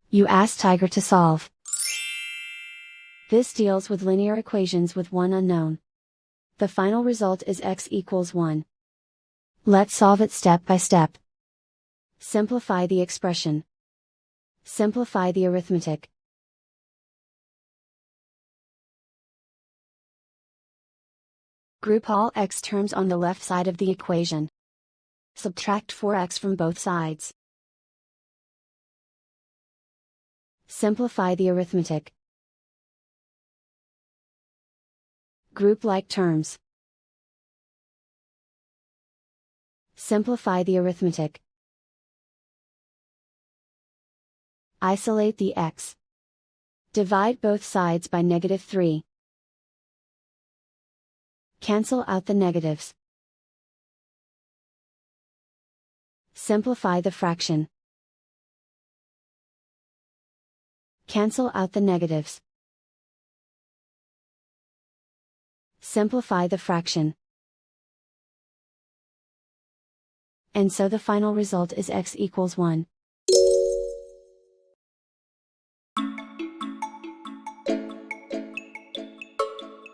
You ask Tiger to solve. This deals with linear equations with one unknown. The final result is x equals 1. Let's solve it step by step. Simplify the expression. Simplify the arithmetic. Group all x terms on the left side of the equation. Subtract 4x from both sides. Simplify the arithmetic. Group like terms. Simplify the arithmetic. Isolate the x. Divide both sides by -3. Cancel out the negatives. Simplify the fraction. Cancel out the negatives. Simplify the fraction. And so the final result is x equals 1.